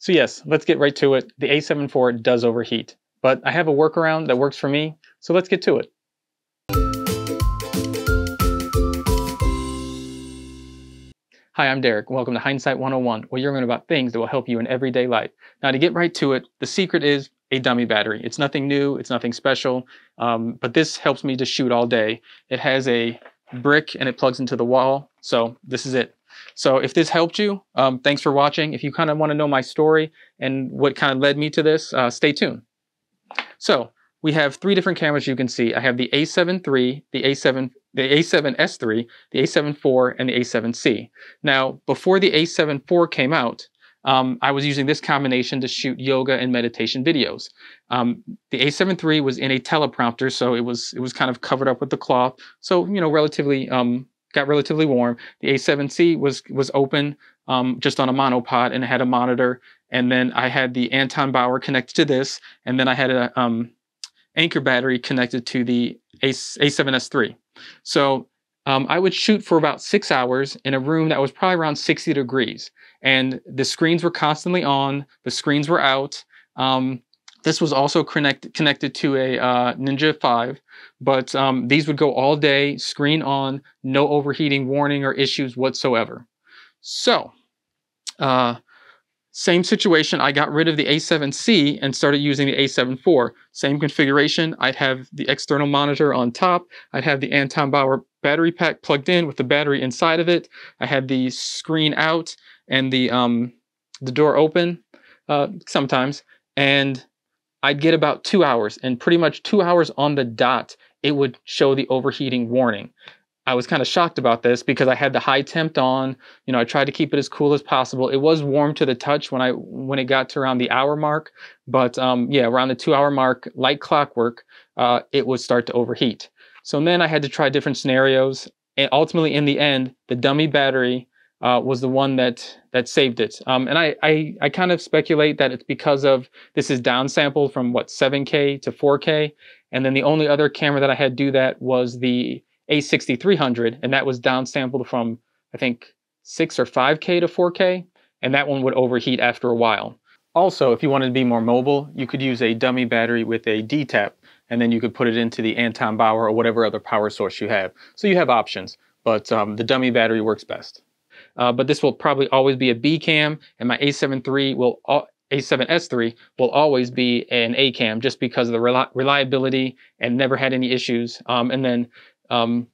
So yes, let's get right to it. The A74 does overheat, but I have a workaround that works for me, so let's get to it. Hi, I'm Derek. Welcome to Hindsight 101, where you're learning about things that will help you in everyday life. Now, to get right to it, the secret is a dummy battery. It's nothing new, it's nothing special, but this helps me to shoot all day. It has a brick and it plugs into the wall, so this is it. So if this helped you, thanks for watching. If you kind of want to know my story and what kind of led me to this, stay tuned. So we have three different cameras you can see. I have the A7 III, the A7S III, the A7 IV, and the A7C. Now, before the A7 IV came out, I was using this combination to shoot yoga and meditation videos. The A7 III was in a teleprompter, so it was kind of covered up with the cloth, so relatively got relatively warm. The A7C was open, just on a monopod, and it had a monitor. And then I had the Anton Bauer connected to this, and then I had a anchor battery connected to the A7S III. So I would shoot for about 6 hours in a room that was probably around 60 degrees. And the screens were constantly on, the screens were out. This was also connected to a Ninja 5, but these would go all day, screen on, no overheating warning or issues whatsoever. So, same situation, I got rid of the A7C and started using the A7 IV. Same configuration, I'd have the external monitor on top, I'd have the Anton Bauer battery pack plugged in with the battery inside of it, I had the screen out and the door open sometimes, and I'd get about 2 hours, and pretty much 2 hours on the dot, it would show the overheating warning. I was kind of shocked about this because I had the high temp on. I tried to keep it as cool as possible. It was warm to the touch when it got to around the hour mark, but yeah, around the 2 hour mark, like clockwork, it would start to overheat. So then I had to try different scenarios, and ultimately in the end, the dummy battery was the one that saved it. And I kind of speculate that it's because of this is downsampled from what, 7K to 4K, and then the only other camera that I had do that was the A6300, and that was downsampled from I think 6 or 5K to 4K, and that one would overheat after a while. Also, if you wanted to be more mobile, you could use a dummy battery with a D-tap, and then you could put it into the Anton Bauer or whatever other power source you have. So you have options, but the dummy battery works best. But this will probably always be a B cam, and my A7S III will always be an A cam just because of the reliability and never had any issues. And then the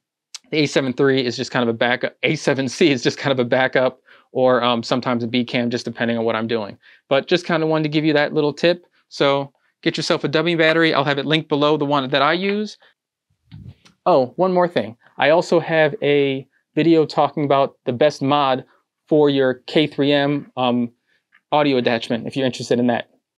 A7 III is just kind of a backup. A7C is just kind of a backup, or sometimes a B cam, just depending on what I'm doing. But just kind of wanted to give you that little tip. So get yourself a dummy battery. I'll have it linked below, the one that I use. Oh, one more thing. I also have a video talking about the best mod for your K3M audio attachment, if you're interested in that.